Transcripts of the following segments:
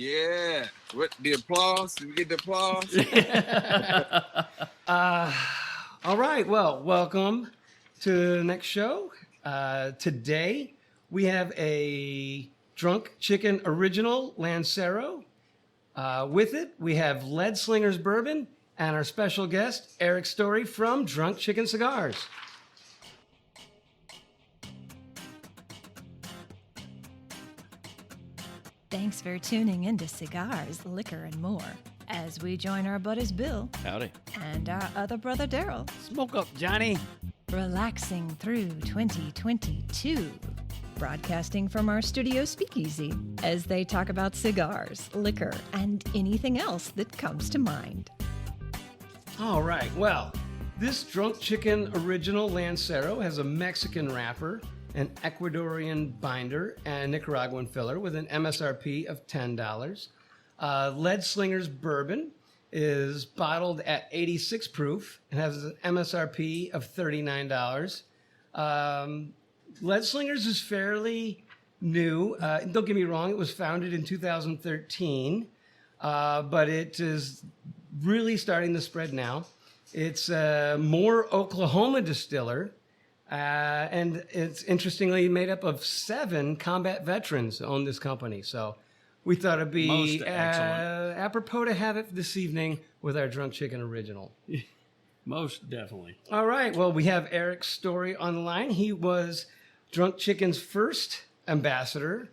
Yeah. What the applause? Did we get the applause? All right. Well, welcome to the next show. Today we have a Drunk Chicken Original Lancero. With it, we have Lead Slingers Bourbon and our special guest, Eric Story from Drunk Chicken Cigars. Thanks for tuning into Cigars, Liquor, and More as we join our buddies Bill Howdy. and our other brother Daryl, Smoke up, Johnny. relaxing through 2022. Broadcasting from our studio speakeasy as they talk about cigars, liquor, and anything else that comes to mind. All right. Well, this Drunk Chicken Original Lancero has a Mexican wrapper, an Ecuadorian binder, and a Nicaraguan filler with an MSRP of $10. Lead Slingers Bourbon is bottled at 86 proof and has an MSRP of $39. Lead Slingers is fairly new. Don't get me wrong, it was founded in 2013, but it is really starting to spread now. It's a more Oklahoma distiller. And it's interestingly made up of 7 combat veterans own this company. So we thought it'd be Most excellent. apropos to have it this evening with our Drunk Chicken Original. Most definitely. All right. Well, we have Eric Story on the line. He was Drunk Chicken's first ambassador.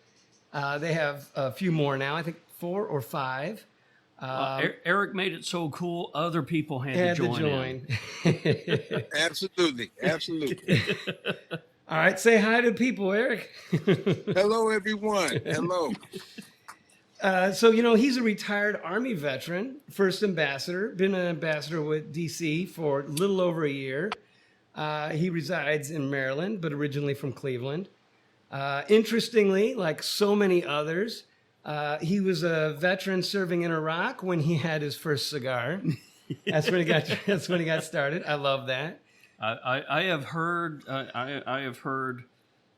They have a few more now, I think 4 or 5. Eric made it so cool, other people had to join. in. Absolutely. Absolutely. All right. Say hi to people, Eric. Hello, everyone. Hello. So, he's a retired Army veteran, first ambassador, been an ambassador with DC for a little over a year. He resides in Maryland, but originally from Cleveland. Interestingly, like so many others, he was a veteran serving in Iraq when he had his first cigar. That's when he got started. I love that. I have heard. I have heard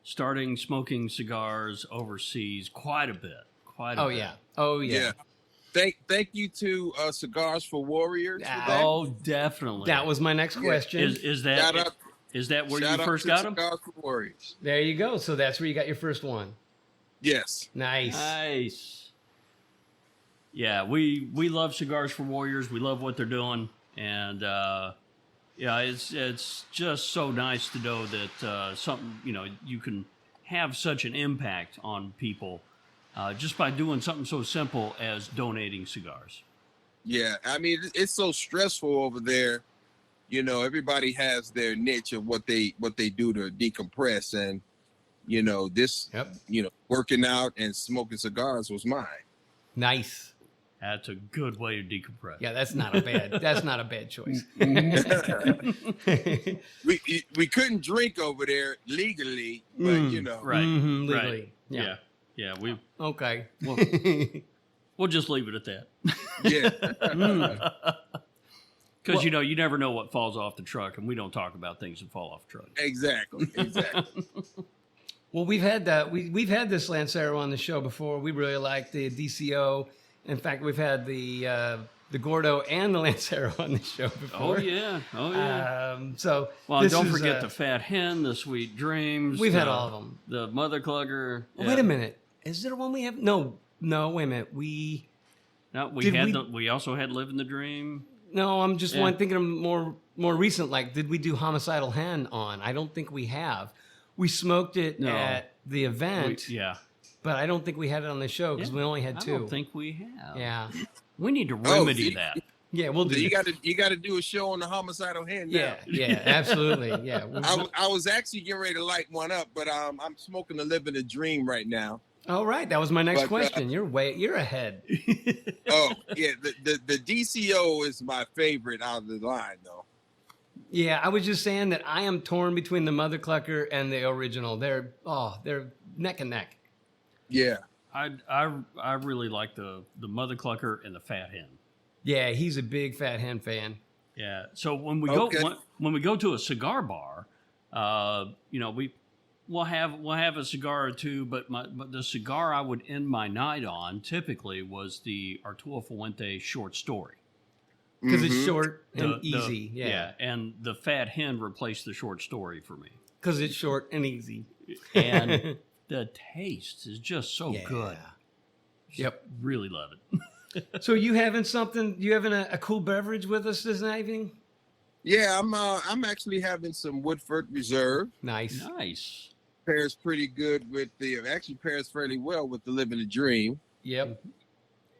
starting smoking cigars overseas quite a bit. Oh yeah. Oh yeah. Yeah. Thank you to Cigars for Warriors. For that. Oh, definitely. That was my next question. Is Shout that out- is that where Shout you out first to got them? Cigars for Warriors. There you go. So that's where you got your first one. Yes. Nice. Nice. Yeah, we love Cigars for Warriors. We love what they're doing, and yeah, it's just so nice to know that something you can have such an impact on people just by doing something so simple as donating cigars. Yeah. I mean, it's so stressful over there. Everybody has their niche of what they do to decompress, and this, Yep. working out and smoking cigars was mine. Nice. That's a good way to decompress. Yeah, that's not a bad choice. We couldn't drink over there legally, but Right. Mhm, Right. legally. Yeah. Yeah. Okay. We'll just leave it at that. yeah, Because you never know what falls off the truck, and we don't talk about things that fall off trucks. exactly. Well, we've had that. We've had this Lancero on the show before. We really like the DCO. In fact, we've had the Gordo and the Lancero on the show before. Oh yeah. So Well, this don't is, forget the Fat Hen, the Sweet Dreams. We've had all of them. The Mother Clugger. Oh, wait a minute. Is there one we have? No. Wait a minute. No, Did we also had Living the Dream. No, I'm just Yeah. thinking of more recent. Like, did we do Homicidal Hen on? I don't think we have. We smoked it No. at the event, Yeah. but I don't think we had it on the show because we only had 2. I don't think we have. Yeah. We need to remedy you- that. Yeah, we'll do. You got to do a show on the homicidal hand. Yeah, Now. yeah, absolutely. Yeah. I was actually getting ready to light one up, but I'm smoking the living a dream right now. All right, that was my next But, question. You're ahead. Oh yeah, the DCO is my favorite out of the line though. Yeah, I was just saying that I am torn between the Mother Clucker and the original. They're neck and neck. Yeah. I really like the Mother Clucker and the Fat Hen. Yeah, he's a big Fat Hen fan. Yeah. So when we Okay. go to a cigar bar, we'll have a cigar or two, but the cigar I would end my night on typically was the Arturo Fuente short story. Because Mhm. it's short and The- easy. Yeah. and the Fat Hen replaced the short story for me. Because it's short and easy. And the taste is just so good. Yep. Really love it. So you having a cool beverage with us this evening? Yeah, I'm actually having some Woodford Reserve. Nice. Nice. Pairs pretty good with actually pairs fairly well with the Living the Dream. Yep.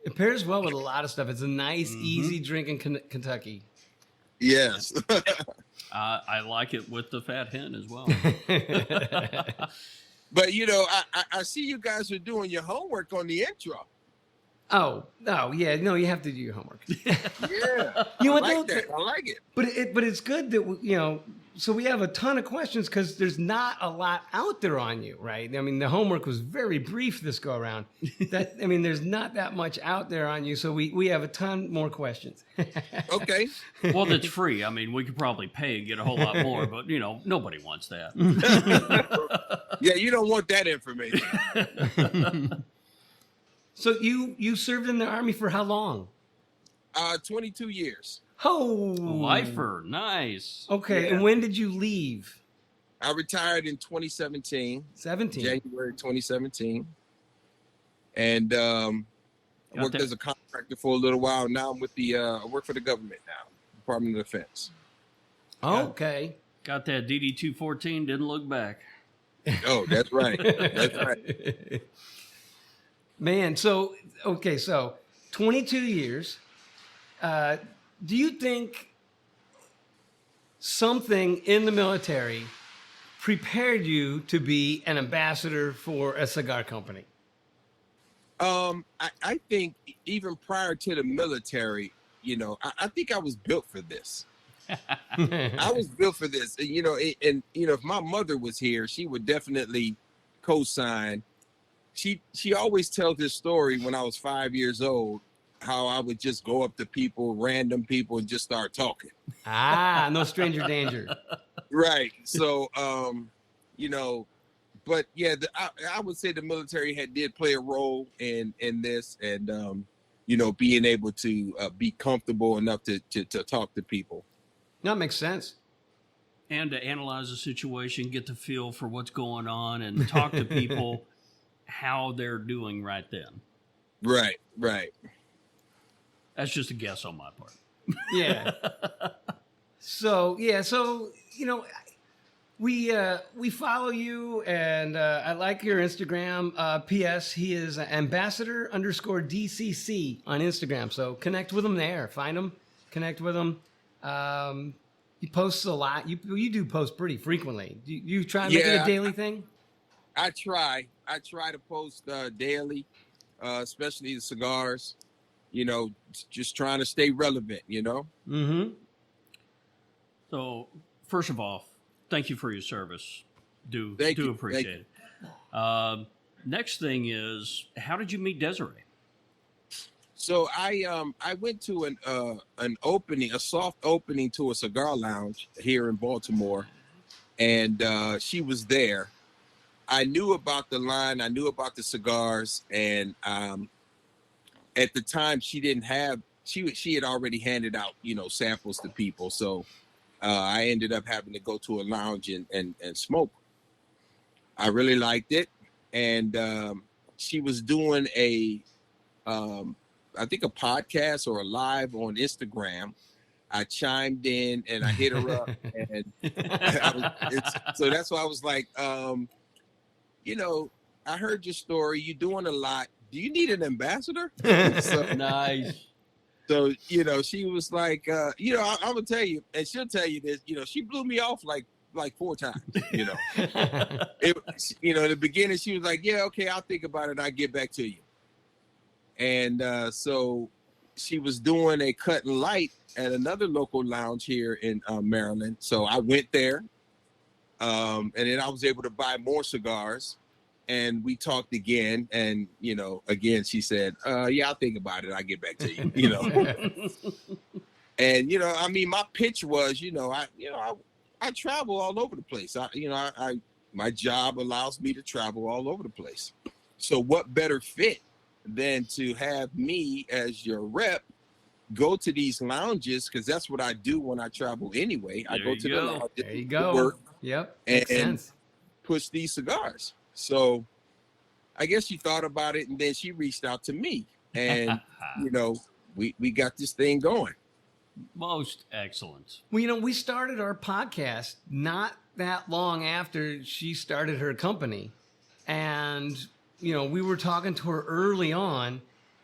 It pairs well with a lot of stuff. It's a nice, Mhm. easy drink in Kentucky. Yes. I like it with the Fat Hen as well. But I see you guys are doing your homework on the intro. Oh, yeah. No, you have to do your homework. Yeah. You know I what, like though? that. I like it. But it's good that so we have a ton of questions because there's not a lot out there on you, right? I mean, the homework was very brief this go around. There's not that much out there on you, so we have a ton more questions. Okay. Well, that's free. I mean, we could probably pay and get a whole lot more, but nobody wants that. Yeah, you don't want that information. So you served in the Army for how long? 22 years. Oh, Lifer, nice. Okay, Yeah. and when did you leave? I retired in 2017, 17. January 2017. And I worked that- as a contractor for a little while. Now I'm with I work for the government now, Department of Defense. Okay. Got that DD-214, didn't look back. Oh, that's right. That's right. Man, so 22 years. Do you think something in the military prepared you to be an ambassador for a cigar company? I think even prior to the military, I think I was built for this. I was built for this. And if my mother was here, she would definitely co-sign. She always tells this story when I was 5 years old, how I would just go up to people, random people, and just start talking. No stranger danger. Right. So, but yeah, I would say the military did play a role in this, and being able to be comfortable enough to talk to people. That makes sense. And to analyze the situation, get the feel for what's going on, and talk to people how they're doing right then. Right. Right. That's just a guess on my part. Yeah. So we follow you, and I like your Instagram. P.S. He is ambassador_DCC on Instagram. So connect with him there. Find him, connect with him. He posts a lot. You do post pretty frequently. You try and make it a daily thing? I try to post daily, especially the cigars. Just trying to stay relevant. Mm-hmm. So, first of all, thank you for your service. Thank you. Appreciate it. Next thing is, how did you meet Desiree? So I went to an opening, a soft opening to a cigar lounge here in Baltimore, and she was there. I knew about the line, I knew about the cigars, and at the time she had already handed out samples to people, so I ended up having to go to a lounge and smoke. I really liked it, and she was doing I think a podcast or a live on Instagram. I chimed in and I hit her up, and so that's why I was like, I heard your story. You're doing a lot. Do you need an ambassador? Nice. So she was like, I'm gonna tell you, and she'll tell you this. She blew me off like 4 times. In the beginning, she was like, yeah, okay, I'll think about it. I'll get back to you. And so she was doing a cut and light at another local lounge here in Maryland. So I went there, and then I was able to buy more cigars, and we talked again. And again, she said, "Yeah, I'll think about it. I'll get back to you." And my pitch was, I travel all over the place. I my job allows me to travel all over the place. So what better fit than to have me as your rep go to these lounges, because that's what I do when I travel anyway. I There go you to the go. lounges There you to go. work Yep. and Makes sense. push these cigars. So I guess she thought about it, and then she reached out to me, and you know, we got this thing going. Most excellent. Well, we started our podcast not that long after she started her company. And, we were talking to her early on,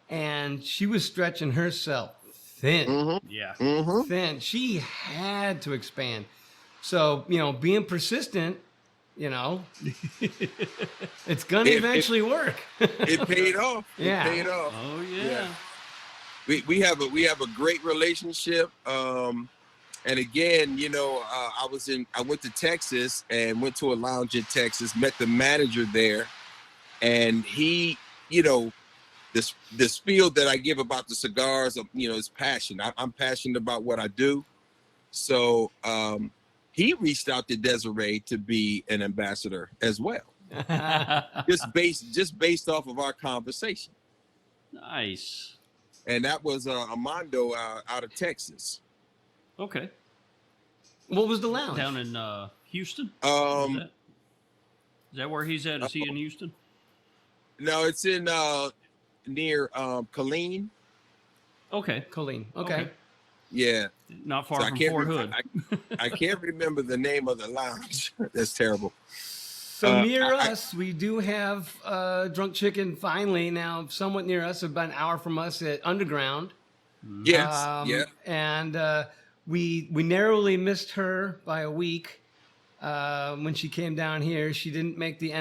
and she was stretching herself thin. Mm-hmm. Yeah. Mm-hmm. Thin. She had to expand. So, being persistent, it's going to eventually work. It paid off. Yeah. It paid off. Oh yeah. Yeah. We have a great relationship. And again, I went to Texas and went to a lounge in Texas, met the manager there, and he, this field that I give about the cigars, is passion. I'm passionate about what I do. So he reached out to Desiree to be an ambassador as well, just based off of our conversation. Nice. And that was Armando out of Texas. Okay. What was the lounge? Down in Houston? Um, Is that where he's at? Is he in Houston? No, it's in near Killeen. Okay. Colleen. Okay. Yeah, Not far So from Fort Hood. I can't remember the name of the lounge. That's terrible. So near us, we do have Drunk Chicken finally now, somewhat near us, about an hour from us at Underground. Yes, yeah. And we narrowly missed her by a week when she came down here. She didn't make the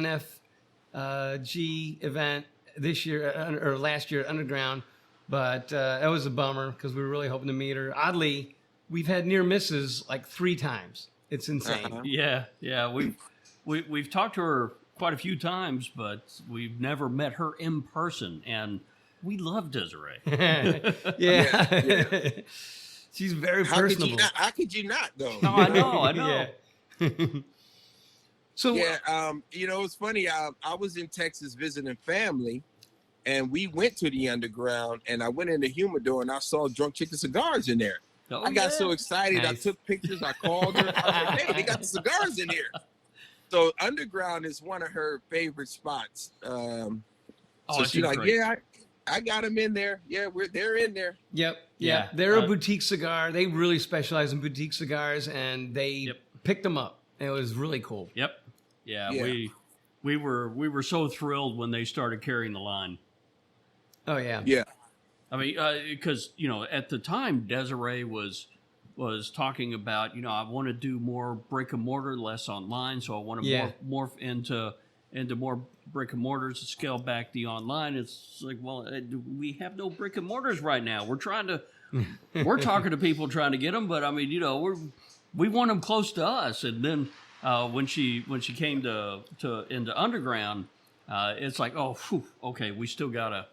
NFG event this year or last year at Underground, but that was a bummer because we were really hoping to meet her. Oddly, we've had near misses like 3 times. It's insane. Uh-huh. Yeah. We've talked to her quite a few times, but we've never met her in person, and we love Desiree. Yeah. She's very personable. How could you not though? No, I know. Yeah. So Yeah, it's funny. I was in Texas visiting family, and we went to the Underground, and I went in the humidor, and I saw Drunk Chicken Cigars in there. Oh, I got yeah. so excited. Nice. I took pictures. I called her. I was like, "Hey, they got the cigars in here." So Underground is one of her favorite spots. So it's she's like, great. "Yeah, I got them in there. Yeah, they're in there." Yep. Yeah. They're a boutique cigar. They really specialize in boutique cigars, and they picked them up. It was really cool. Yep. Yeah. Yeah. We were so thrilled when they started carrying the line. Oh yeah. Yeah. I mean, because at the time Desiree was talking about, I want to do more brick and mortar, less online. So I want to morph into more brick and mortars and scale back the online. It's like, well, we have no brick and mortars right now. We're talking to people trying to get them, but I mean, we want them close to us. And then when she came into Underground, it's like, oh, whew, okay, we still got an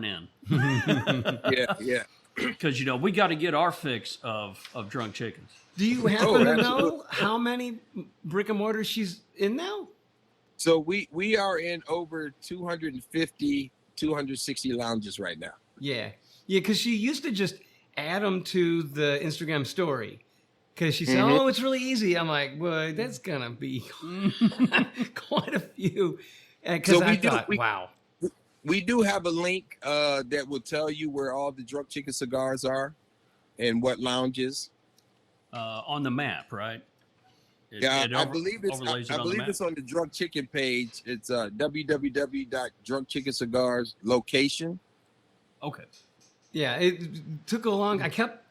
in. Yeah. Because we got to get our fix of drunk chickens. Do you happen to know absolutely. how many brick and mortars she's in now? So we are in over 250, 260 lounges right now. Yeah, because she used to just add them to the Instagram story. Because she said, "Oh, it's really easy." I'm like, "Well, that's gonna be quite a few." Because So I thought, wow. We do have a link that will tell you where all the Drunk Chicken cigars are and what lounges. On the map, right? I believe it's overlays it on the map. it's on the Drunk Chicken page. It's www.drunkchickencigars location. Okay. Yeah, it took a long. I kept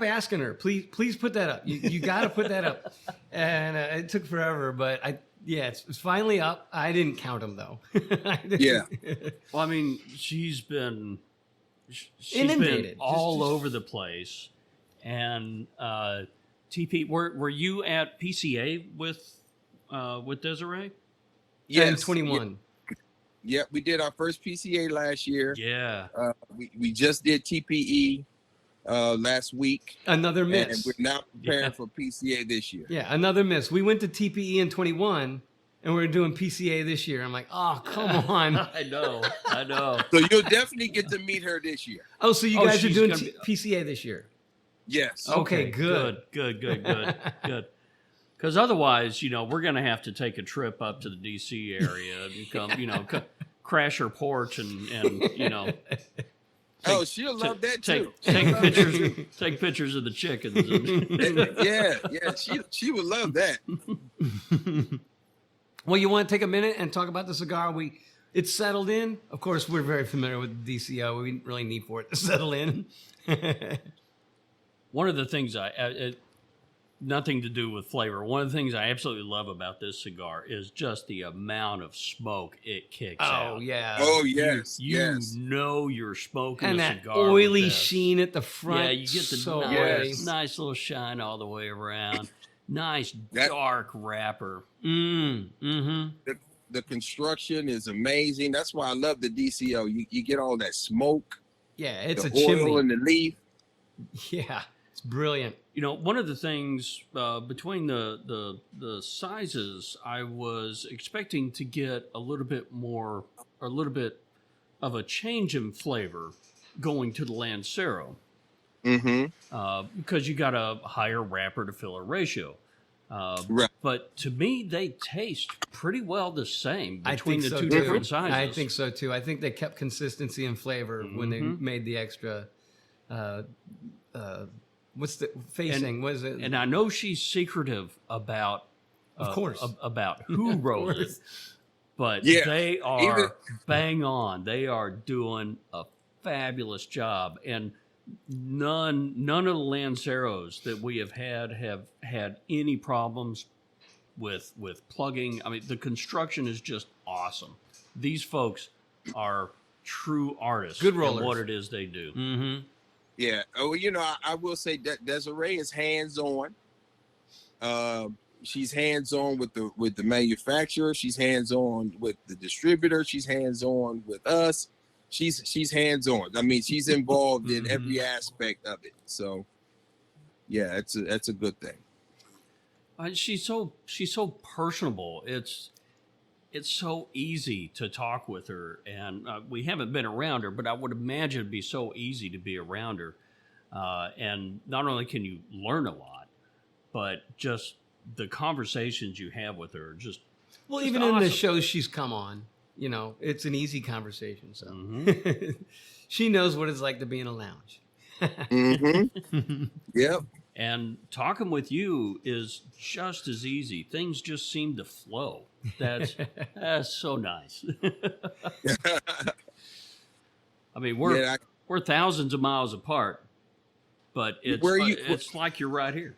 asking her, please put that up. You got to put that up, and it took forever. But it's finally up. I didn't count them though. Yeah. Well, I mean, she's been Inundated. all Just- over the place, and TP. Were you at PCA with Desiree? Yeah, 21. Yeah, we did our first PCA last year. Yeah. We just did TPE. last week, Another and miss. we're now preparing Yeah. for PCA this year. Yeah, another miss. We went to TPE in 21, and we're doing PCA this year. I'm like, oh, come on. I know. So you'll definitely get to meet her this year. Oh, so you Oh, guys are she's doing gonna be- PCA this year? Yes. Okay, good. Good. Because otherwise, you know, we're going to have to take a trip up to the DC area and come, you know, crash her porch and you know, Oh, she'll love that too. take pictures of the chickens. Yeah. She would love that. Well, you want to take a minute and talk about the cigar? It's settled in. Of course, we're very familiar with the DCO. We didn't really need for it to settle in. One of the things nothing to do with flavor. One of the things I absolutely love about this cigar is just the amount of smoke it kicks out. Oh, yeah. Oh yes, You yes. know you're smoking And a that cigar. with oily this. sheen at the front. Yeah, you get the so Yes. nice little shine all the way around. Nice That- dark wrapper. Mm-hmm. The construction is amazing. That's why I love the DCO. You get all that smoke, Yeah, it's the a oil chimney. and the leaf. Yeah, it's brilliant. You know, one of the things between the sizes, I was expecting to get a little bit of a change in flavor going to the Lancero Mm-hmm. because you got a higher wrapper to filler ratio. Right. But to me, they taste pretty well the same I between think the so two too. different sizes. I think so too. I think they kept consistency and flavor when they Mhm. made the extra. What's the facing? What is it? And I know she's secretive about, Of course. about who wrote it, course. but Yeah, they are even- bang on. They are doing a fabulous job, and none of the Lanceros that we have had any problems with plugging. I mean, the construction is just awesome. These folks are true artists. Good in rollers. what it is they do. Mm-hmm. Yeah. Oh, I will say that Desiree is hands-on. She's hands-on with the manufacturer. She's hands-on with the distributor. She's hands-on with us. She's hands-on. I mean, she's involved in every aspect of it. So, yeah, that's a good thing. She's so personable. It's so easy to talk with her, and we haven't been around her, but I would imagine it'd be so easy to be around her. And not only can you learn a lot, but just the conversations you have with her, just Well, just even in the awesome. shows she's come on, it's an easy conversation. So Mhm. she knows what it's like to be in a lounge. Mm-hmm. Yep. And talking with you is just as easy. Things just seem to flow. That's so nice. I mean, we're thousands of miles apart, but it's like you're right here.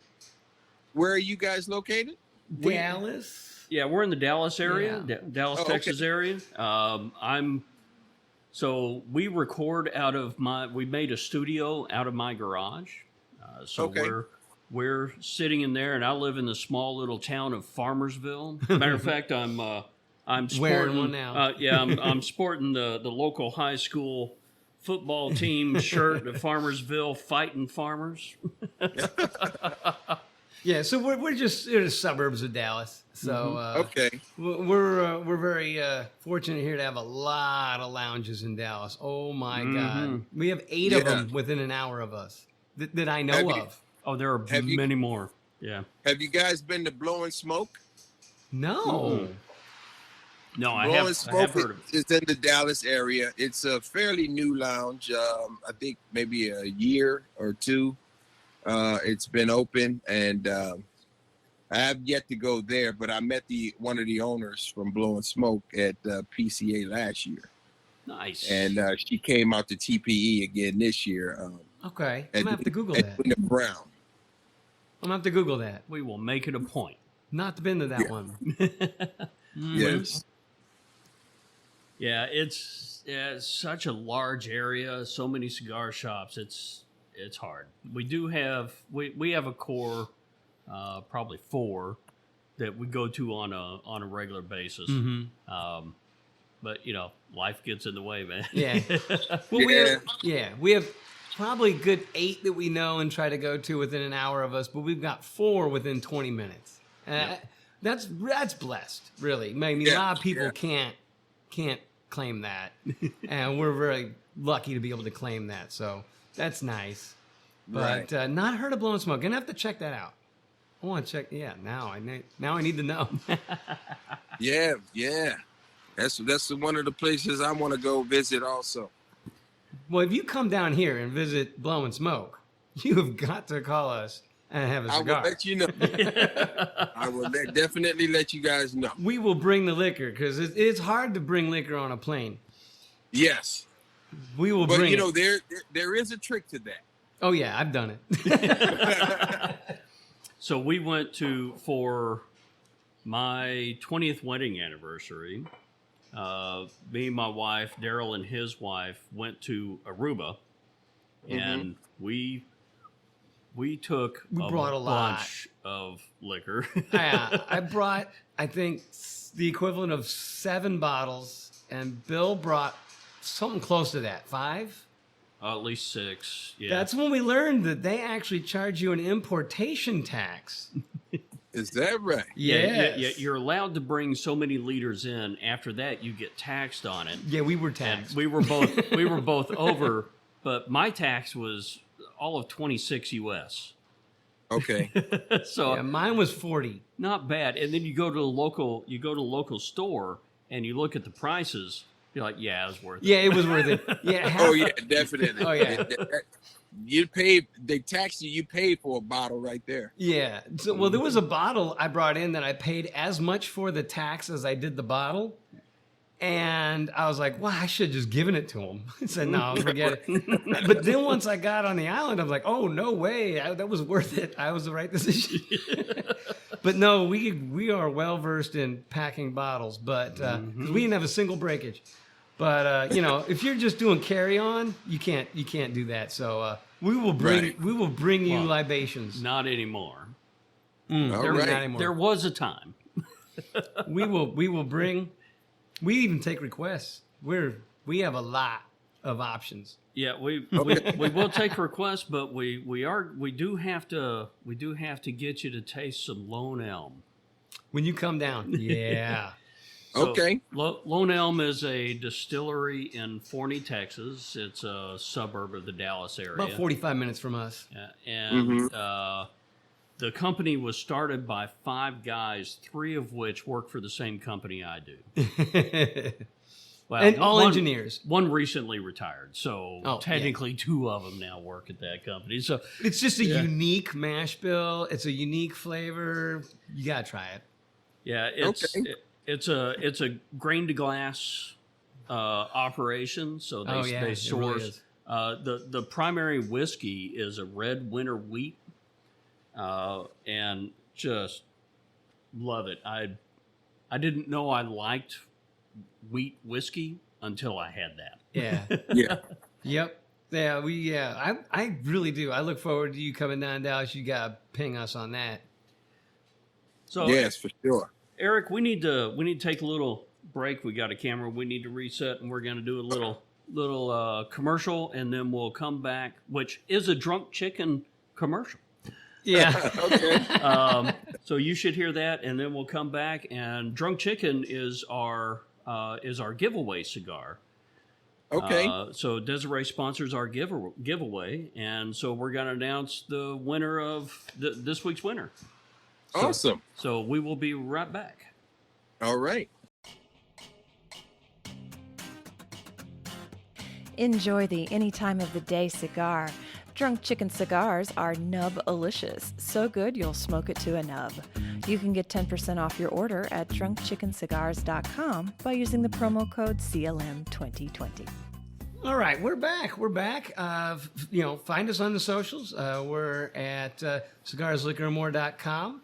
Where are you guys located? Dallas. Yeah, we're in the Dallas area, Yeah. Dallas, Oh, okay. Texas area. So we record we made a studio out of my garage. So Okay. we're sitting in there, and I live in the small little town of Farmersville. Matter of fact, I'm sporting Wearing one now. Yeah, I'm sporting the local high school football team shirt of Farmersville Fighting Farmers. Yeah, so we're just in the suburbs of Dallas. So Okay. we're very fortunate here to have a lot of lounges in Dallas. Oh my God, we have 8 of Yeah. them within an hour of us that I know Have you- of. Oh, there are Have you- many more. Yeah. Have you guys been to Blowing Smoke? No, No, I Blowing have Smoke heard of it. is in the Dallas area. It's a fairly new lounge. I think maybe a year or two. It's been open, and I have yet to go there. But I met one of the owners from Blowing Smoke at PCA last year, Nice. and she came out to TPE again this year. okay, I'm gonna have to Google at that. Wyndham Brown. I'm gonna have to Google that. we will make it a point. Not been to that Yeah. one. Yes. Yeah, it's such a large area, so many cigar shops. It's hard. We do have we have a core, probably 4 that we go to on a regular basis. Mm-hmm. But life gets in the way, man. Yeah. Well, we have probably a good 8 that we know and try to go to within an hour of us, but we've got 4 within 20 minutes. That's blessed, really. I mean, a lot of people can't claim that, and we're very lucky to be able to claim that. So that's nice. But not heard of Blowing Smoke. Gonna have to check that out. I want to check. Yeah, now I need to know. Yeah. That's one of the places I want to go visit also. Well, if you come down here and visit Blowing Smoke, you have got to call us and have a I cigar. will let you know. I will definitely let you guys know. We will bring the liquor because it's hard to bring liquor on a plane. Yes. We will But bring you know, it. there is a trick to that. Oh, yeah, I've done it. So we went for my 20th wedding anniversary. Me and my wife, Daryl and his wife, went to Aruba, and we took brought a lot. bunch of liquor. I brought, I think, the equivalent of 7 bottles, and Bill brought something close to that, 5? At least 6. Yeah, That's when we learned that they actually charge you an importation tax. Is that right? Yeah, you're allowed to bring so many liters in. After that, you get taxed on it. Yeah, we were And taxed. we were both over, but my tax was all of 26 US. Okay. So Yeah, mine was 40. not bad. And then you go to the local store and you look at the prices. You're like, yeah, it was worth it. Yeah, it was worth it. Yeah. Oh yeah, definitely. Oh, yeah. You pay. They tax you. You pay for a bottle right there. Yeah. So, well, there was a bottle I brought in that I paid as much for the tax as I did the bottle. And I was like, well, I should have just given it to him. I said, no, forget it. But then once I got on the island, I'm like, oh, no way. That was worth it. I was the right decision. But no, we are well versed in packing bottles, but 'cause we didn't have a single breakage. But you know, if you're just doing carry on, you can't do that. So we will bring you libations. Not anymore. All There was right. not anymore. There was a time. We will bring. We even take requests. We have a lot of options. Yeah, we will take requests, but we do have to get you to taste some Lone Elm. When you come down, yeah. So, Okay. Lone Elm is a distillery in Forney, Texas. It's a suburb of the Dallas area. About 45 minutes from us. And the company was started by 5 guys, 3 of which work for the same company I do. Well, And all engineers. One recently retired, so Oh, technically 2 of them now work at that company. So It's just a unique mash bill. It's a unique flavor. You gotta try it. yeah, it's a grain to glass operation. So they Oh, yeah, they it really source is. the primary whiskey is a red winter wheat, and just love it. I didn't know I liked wheat whiskey until I had that. Yeah. Yeah. Yep. Yeah, I really do. I look forward to you coming down to Dallas. You gotta ping us on that. So Yes, for sure. Eric, we need to take a little break. We got a camera we need to reset, and we're going to do a little commercial, and then we'll come back, which is a Drunk Chicken commercial. Yeah. Okay. So you should hear that, and then we'll come back. And Drunk Chicken is our giveaway cigar. Okay. So Desiree sponsors our giveaway, and so we're going to announce the winner of this week's winner. Awesome. So we will be right back. All right. Enjoy the any time of the day cigar. Drunk Chicken cigars are nub-alicious. So good you'll smoke it to a nub. You can get 10% off your order at drunkchickencigars.com by using the promo code CLM2020. All right, we're back. We're back. Find us on the socials. We're at cigarsliquormore.com.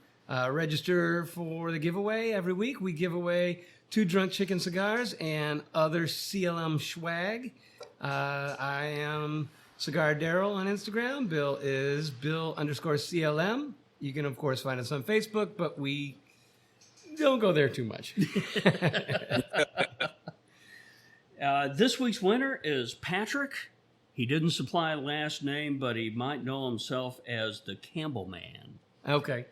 Register for the giveaway. Every week we give away 2 Drunk Chicken cigars and other CLM swag. I am Cigar Daryl on Instagram. Bill is Bill_CLM. You can, of course, find us on Facebook, but we don't go there too much. This week's winner is Patrick, He didn't supply a last name, but he might know himself as the Campbell Man. Okay.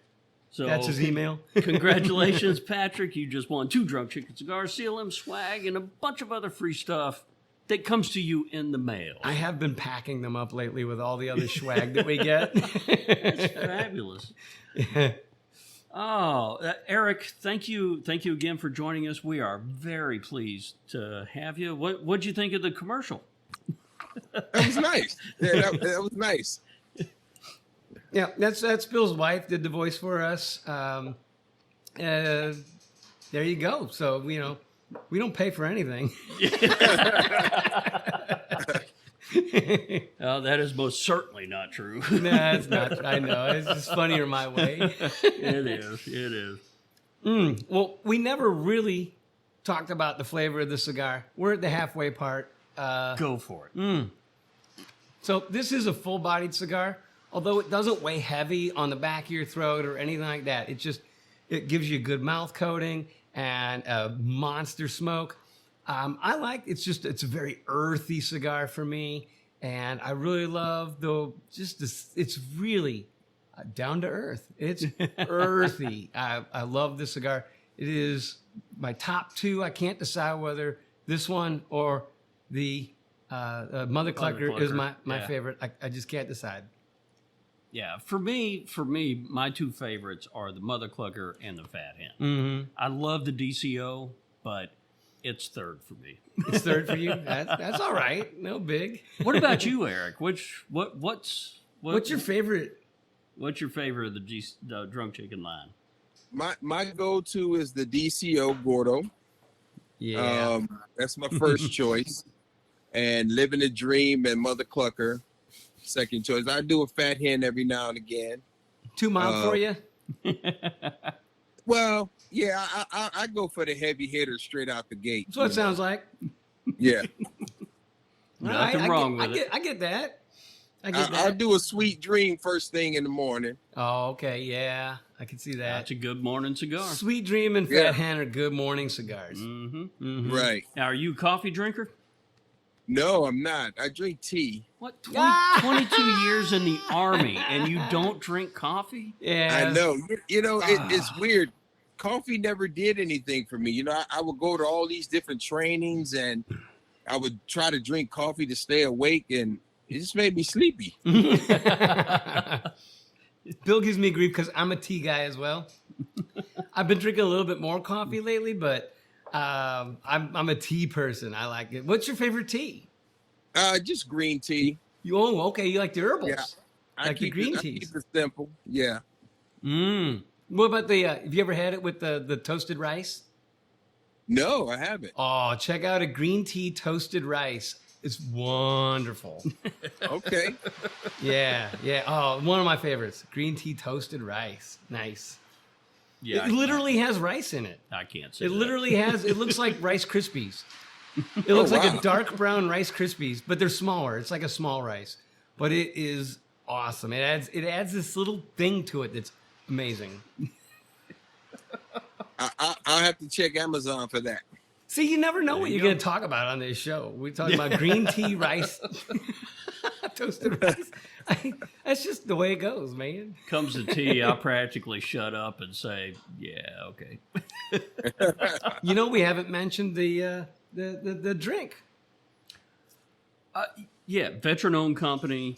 So That's his email. Congratulations, Patrick. You just won 2 Drunk Chicken cigars, CLM swag, and a bunch of other free stuff that comes to you in the mail. I have been packing them up lately with all the other swag that we get. It's fabulous. Oh, Eric, thank you again for joining us. We are very pleased to have you. What'd you think of the commercial? That was nice. Yeah, that was nice. Yeah, that's Bill's wife did the voice for us. There you go. So we don't pay for anything. That is most certainly not true. Nah, it's not. I know. It's just funnier my way. It is. Well, we never really talked about the flavor of the cigar. We're at the halfway part. Go for it. So this is a full-bodied cigar, although it doesn't weigh heavy on the back of your throat or anything like that. It gives you a good mouth coating and a monster smoke. It's a very earthy cigar for me, and I really love it's really down to earth. It's earthy. I love this cigar. It is my top 2. I can't decide whether this one or the Mother Clucker is my yeah. favorite. I just can't decide. Yeah, for me, my 2 favorites are the Mother Clucker and the Fat Hen. Mm-hmm. I love the DCO, but it's third for me. It's third for you. That's all right. No big. What about you, Eric? What's your favorite? What's your favorite of the Drunk Chicken line? My go-to is the DCO Gordo. Yeah. That's my first choice. And Living the Dream and Mother Clucker, second choice. I do a Fat Hen every now and again. Too mild for you? Well, yeah, I go for the heavy hitters straight out the gate. That's what it sounds like. Yeah. Nothing wrong with it. I get that. I do a Sweet Dream first thing in the morning. Oh, okay. Yeah, I can see that. That's a good morning cigar. Sweet Dream and Yeah. Fat Hen are good morning cigars. Mm-hmm. Right. Now, are you a coffee drinker? No, I'm not. I drink tea. What? 22 years in the Army and you don't drink coffee? Yeah. I know. It's weird. Coffee never did anything for me. I would go to all these different trainings and I would try to drink coffee to stay awake, and it just made me sleepy. Bill gives me grief because I'm a tea guy as well. I've been drinking a little bit more coffee lately, but I'm a tea person. I like it. What's your favorite tea? Just green tea. Okay. You like the herbals? Yeah. Like the green I teas. keep it simple. Yeah. What about have you ever had it with the toasted rice? No, I haven't. Oh, check out a green tea toasted rice. It's wonderful. Okay. Yeah. Oh, one of my favorites. Green tea toasted rice. Nice. Yeah. It literally has rice in it. I can't say It that. literally has, it looks like Rice Krispies. It looks like a dark brown Rice Krispies, but they're smaller. It's like a small rice. But it is awesome. It adds this little thing to it that's amazing. I'll have to check Amazon for that. See, you never know what you you're go. going to talk about on this show. We're talking about green tea rice, toasted rice. That's just the way it goes, man. Comes to tea, I'll practically shut up and say, yeah, okay. We haven't mentioned the drink. Yeah, veteran-owned company.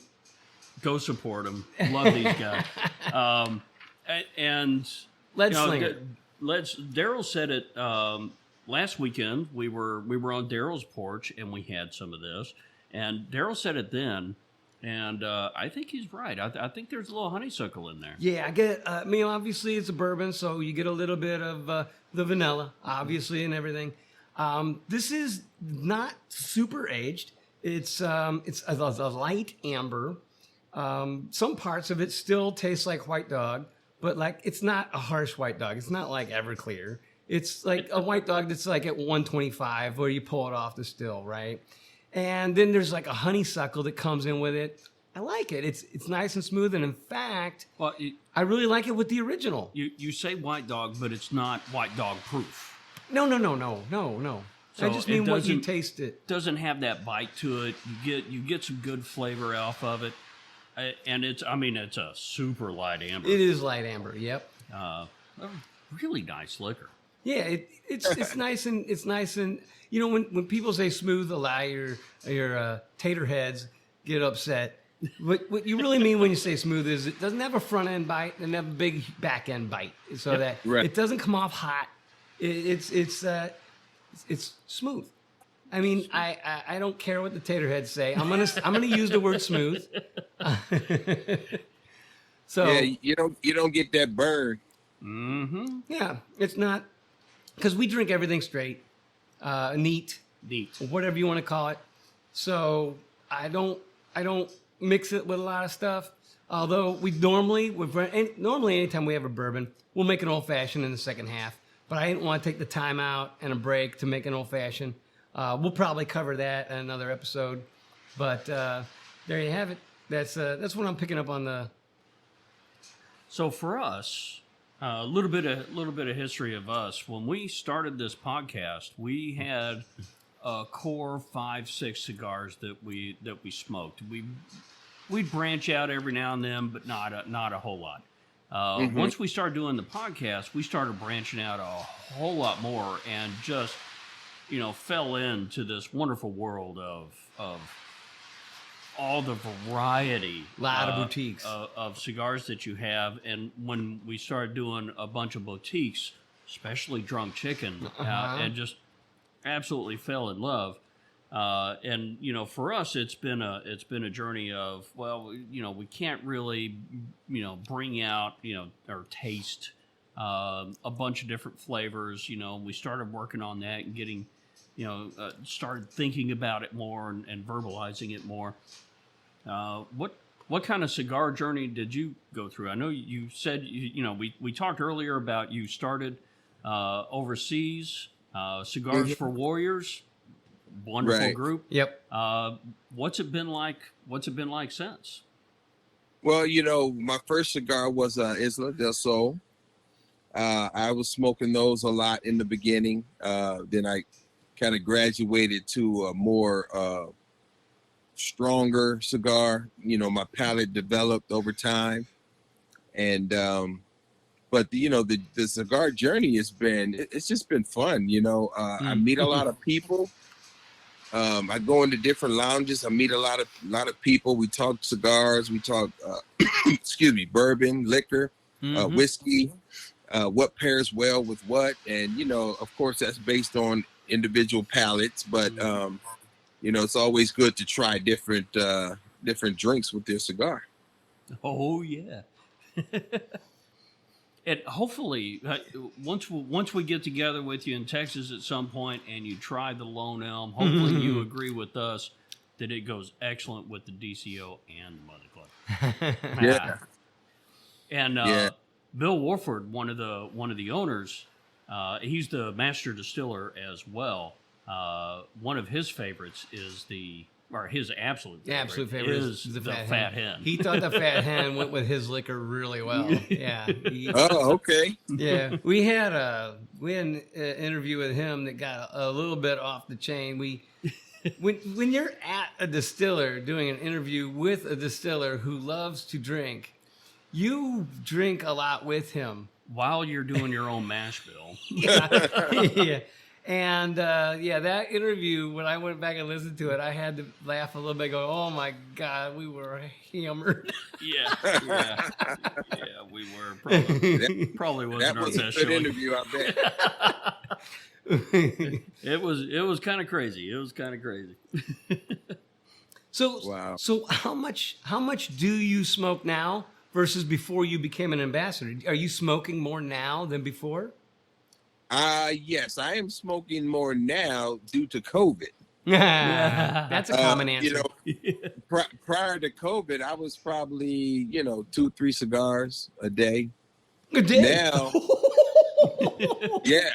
Go support them. Love these guys. And Lead Slinger. Daryl said it last weekend. We were on Daryl's porch and we had some of this. And Daryl said it then, and I think he's right. I think there's a little honeysuckle in there. Yeah, I get. Obviously it's a bourbon, so you get a little bit of the vanilla, obviously, and everything. This is not super aged. It's a light amber. Some parts of it still taste like White Dog, but it's not a harsh White Dog. It's not like Everclear. It's like a White Dog that's like at 125 where you pull it off the still, right? And then there's like a honeysuckle that comes in with it. I like it. It's nice and smooth, and in fact, Well, I really like it with the original. you say White Dog, but it's not White Dog proof. No. I just mean what you doesn't- taste it. Doesn't have that bite to it. You get some good flavor off of it, and it's a super light amber. It is light amber. Yep. A really nice liquor. Yeah, it's nice and you know when people say smooth, a lot of your tater heads get upset. What you really mean when you say smooth is it doesn't have a front end bite and have a big back end bite, so that Right. it doesn't come off hot. It's smooth. I mean, I don't care what the tater heads say. I'm gonna use the word smooth. So Yeah, you don't get that burn. Mm-hmm. yeah, it's not because we drink everything straight, neat, Neat. whatever you want to call it. So I don't mix it with a lot of stuff. Although we normally anytime we have a bourbon, we'll make an old fashioned in the second half. But I didn't want to take the time out and a break to make an old fashioned. We'll probably cover that in another episode. But there you have it. That's what I'm picking up on the. So for us, a little bit of history of us. When we started this podcast, we had a core 5-6 cigars that we smoked. We'd branch out every now and then, but not a whole lot. Once we started doing the podcast, we started branching out a whole lot more, and just fell into this wonderful world of all the variety Lot of boutiques. of cigars that you have. And when we started doing a bunch of boutiques, especially Drunk Chicken, and just absolutely fell in love. And for us, it's been a journey of, well, we can't really bring out or taste a bunch of different flavors. We started working on that and getting started thinking about it more and verbalizing it more. What kind of cigar journey did you go through? I know you said we talked earlier about you started overseas, Cigars for Warriors. Wonderful Right. group. Yep. What's it been like? What's it been like since? Well, my first cigar was Isla del Sol. I was smoking those a lot in the beginning. Then I kind of graduated to a more stronger cigar. My palate developed over time, and but the cigar journey it's just been fun. I meet a lot of people. I go into different lounges. I meet a lot of people. We talk cigars. We talk, bourbon, liquor, whiskey, what pairs well with what. And, of course, that's based on individual palates. But, it's always good to try different drinks with your cigar. Oh yeah. And hopefully, once we get together with you in Texas at some point and you try the Lone Elm, hopefully you agree with us that it goes excellent with the DCO and the Mother Club. Yeah. And Yeah. Bill Warford, one of the owners, he's the master distiller as well. One of his favorites is his absolute favorite is the Fat Hen. He thought the Fat Hen went with his liquor really well. Yeah. Oh, okay. Yeah. We had an interview with him that got a little bit off the chain. When you're at a distiller doing an interview with a distiller who loves to drink, you drink a lot with him. While you're doing your own mash bill. Yeah. And that interview, when I went back and listened to it, I had to laugh a little bit, go, "Oh my God, we were hammered." Yeah, we were probably wasn't That our was a best good showing. interview, I bet. It was kind of crazy. So, Wow. So how much do you smoke now versus before you became an ambassador? Are you smoking more now than before? Yes, I am smoking more now due to COVID. That's a common answer. Prior to COVID, I was probably 2-3 cigars a day. Good day. Now, yeah,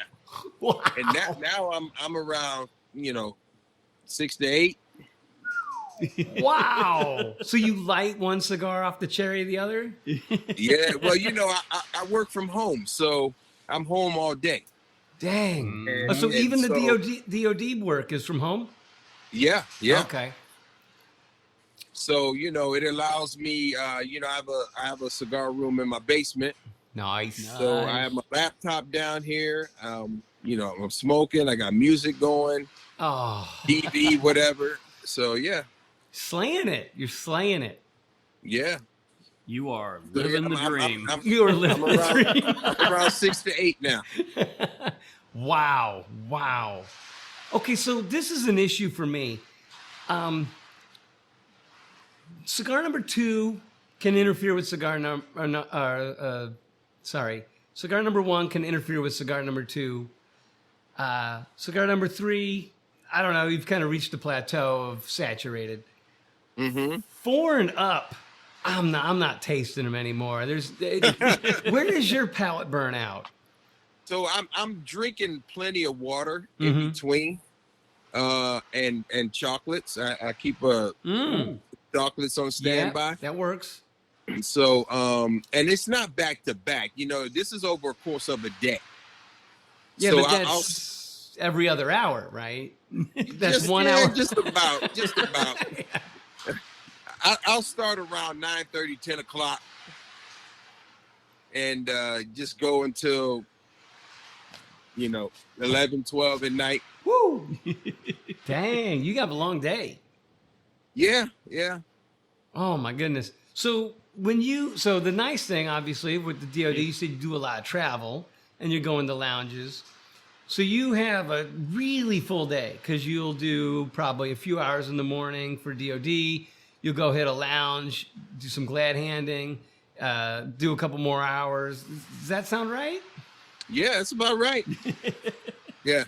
Wow. and now I'm around 6 to 8. Wow. So you light one cigar off the cherry of the other? Yeah, well, I work from home, so I'm home all day. Dang. Mm. Oh, so And even the so- DOD work is from home? Yeah. Okay. So it allows me. I have a cigar room in my basement. Nice. So I have my laptop down here. I'm smoking. I got music going, Oh, TV, whatever. So yeah. slaying it. You're slaying it. Yeah. You are So, living yeah, the I'm- dream. You are living I'm the around, dream. I'm around 6 to 8 now. Wow. Okay, so this is an issue for me. Cigar number 2 can interfere with cigar cigar number 1 can interfere with cigar number 2. Cigar number 3, I don't know, you've kind of reached the plateau of saturated. Mm-hmm. 4 and up, I'm not tasting them anymore. Where does your palate burn out? So I'm drinking plenty of water in Mhm. between, and chocolates. I keep chocolates on standby. Yeah, that works. So and it's not back to back. This is over a course of a day. Yeah, So but I'll- that's every other hour, right? That's just, 1 yeah, hour. Just about. I'll start around 9:30, 10 o'clock, and just go until 11, 12 at night. Woo! Dang, you got a long day. Yeah. Oh my goodness. So the nice thing, obviously, with the DoD, you said you do a lot of travel and you're going to lounges. So you have a really full day because you'll do probably a few hours in the morning for DoD. You'll go hit a lounge, do some glad handing, do a couple more hours. Does that sound right? Yeah, that's about right. Yeah.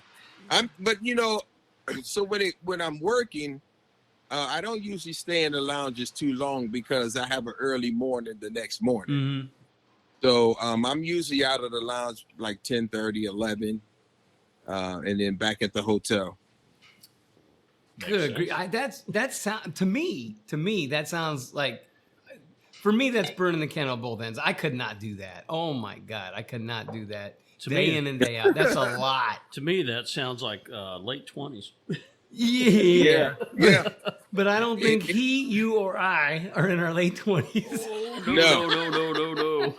So when I'm working, I don't usually stay in the lounges too long because I have an early morning the next morning. Mm-hmm. So I'm usually out of the lounge like 10:30, 11, and then back at the hotel. Good. To me, that sounds like, for me, that's burning the candle at both ends. I could not do that. Oh my God, I could not do that. To Day me- in and day out. That's a lot. To me, that sounds like late 20s. Yeah. Yeah. But I don't think you, or I are in our late 20s. No.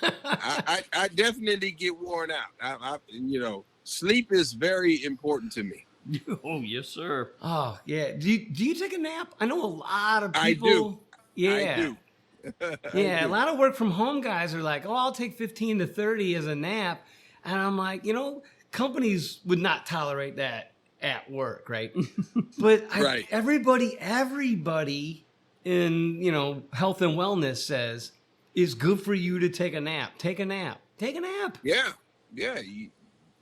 I definitely get worn out. Sleep is very important to me. Oh, yes, sir. Oh, yeah. Do you take a nap? I know a lot of I people. do. Yeah. I do. Yeah, I a do. lot of work from home guys are like, oh, I'll take 15 to 30 as a nap. And I'm like, companies would not tolerate that at work, right? But Right. everybody in, health and wellness says it's good for you to take a nap. Take a nap. Take a nap. Yeah.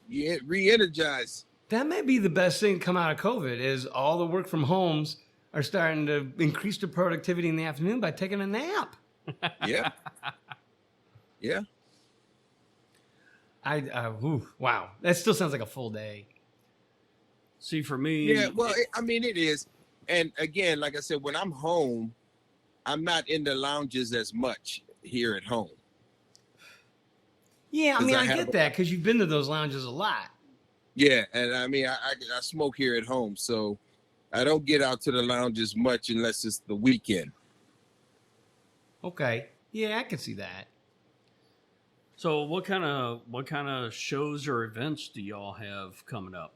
You re-energize. That may be the best thing to come out of COVID is all the work from homes are starting to increase their productivity in the afternoon by taking a nap. Yeah. Yeah. Wow. That still sounds like a full day. See, for me, Yeah. Well, it is. And again, like I said, when I'm home, I'm not in the lounges as much here at home. Yeah, I 'Cause mean, I I have get a- that because you've been to those lounges a lot. Yeah, and I smoke here at home, so I don't get out to the lounges much unless it's the weekend. Okay. Yeah, I can see that. so what kind of shows or events do y'all have coming up?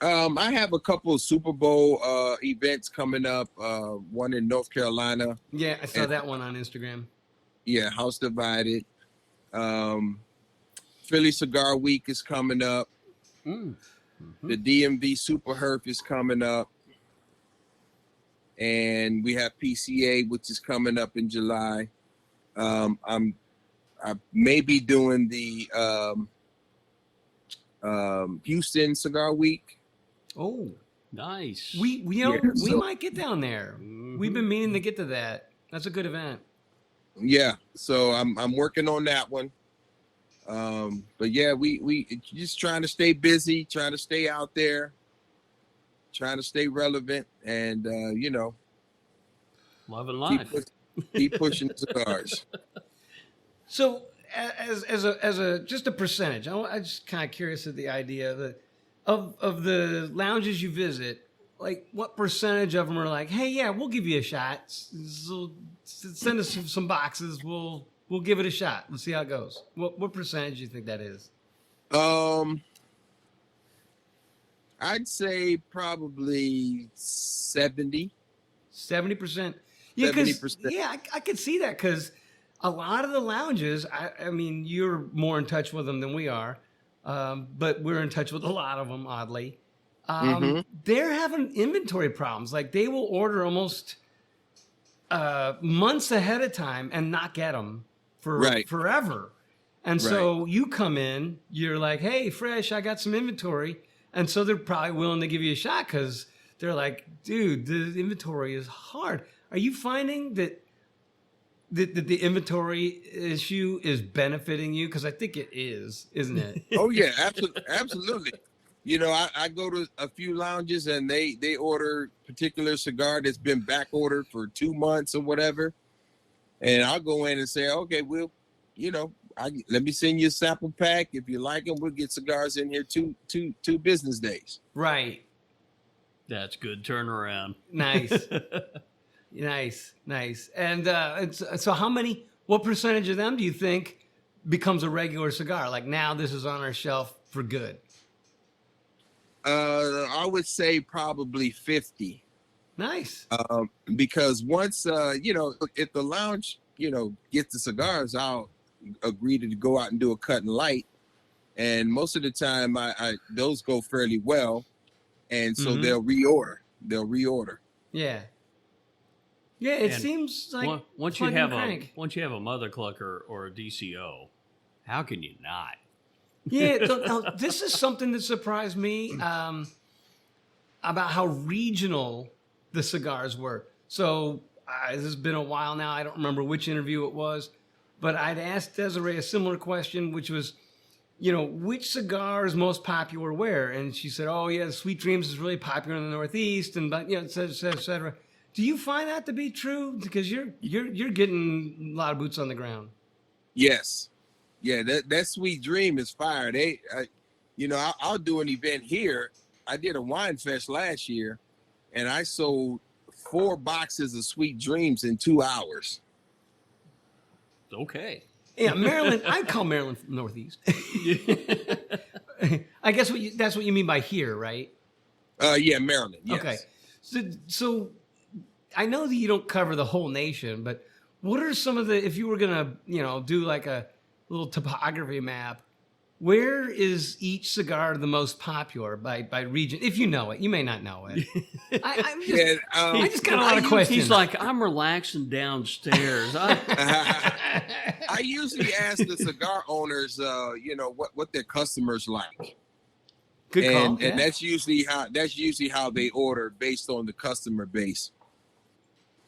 I have a couple of Super Bowl events coming up. One in North Carolina. Yeah, I saw And- that one on Instagram. Yeah, House Divided. Philly Cigar Week is coming up. The DMV Super Herf is coming up. And we have PCA, which is coming up in July. I may be doing the Houston Cigar Week. Oh, Nice. we Yeah, we so- might get down there. We've been meaning to get to that. That's a good event. Yeah, so I'm working on that one. But yeah, we just trying to stay busy, trying to stay out there, trying to stay relevant, and Loving keep, life. keep pushing the cigars. So, as a just a percentage. I'm just kind of curious of the idea of the lounges you visit. Like, what percentage of them are like, hey, yeah, we'll give you a shot. So, send us some boxes. We'll give it a shot. Let's see how it goes. What percentage do you think that is? I'd say probably 70. 70%. Yeah, because 70%. yeah, I could see that because a lot of the lounges. I mean, you're more in touch with them than we are, but we're in touch with a lot of them. Oddly, they're having inventory problems. Like they will order almost months ahead of time and not get them for forever. And so you come in, you're like, "Hey, Fresh, I got some inventory," and so they're probably willing to give you a shot because they're like, "Dude, the inventory is hard." Are you finding that the inventory issue is benefiting you? Because I think it is, isn't it? Oh yeah, absolutely. You know, I go to a few lounges and they order particular cigar that's been back ordered for 2 months or whatever, and I'll go in and say, okay, we'll, let me send you a sample pack. If you like them, we'll get cigars in here two business days. Right. That's good turnaround. Nice. Nice. And so what percentage of them do you think becomes a regular cigar? Like now this is on our shelf for good. I would say probably 50. Nice. Because once, if the lounge, gets the cigars, I'll agree to go out and do a cut and light. And most of the time those go fairly well. And so they'll reorder. Yeah. Yeah, it seems like once you have a mother clucker or a DCO, how can you not? Yeah, this is something that surprised me about how regional the cigars were. So this has been a while now. I don't remember which interview it was, but I'd asked Desiree a similar question, which was, which cigar is most popular where? And she said, oh, yeah, the Sweet Dreams is really popular in the Northeast, and et cetera. Do you find that to be true? Because you're getting a lot of boots on the ground. Yes. Yeah, that Sweet Dream is fire. I'll do an event here. I did a wine fest last year, and I sold 4 boxes of Sweet Dreams in 2 hours. Okay. Yeah, Maryland. I call Maryland Northeast. I guess that's what you mean by here, right? Yeah, Maryland. Yes. Okay. So I know that you don't cover the whole nation, but what are some of if you were gonna, do like a little topography map, where is each cigar the most popular by region? If you know it, you may not know it. I just got a lot of questions. He's like, I'm relaxing downstairs. I usually ask the cigar owners, what their customers like. Good call. And that's usually how they order based on the customer base.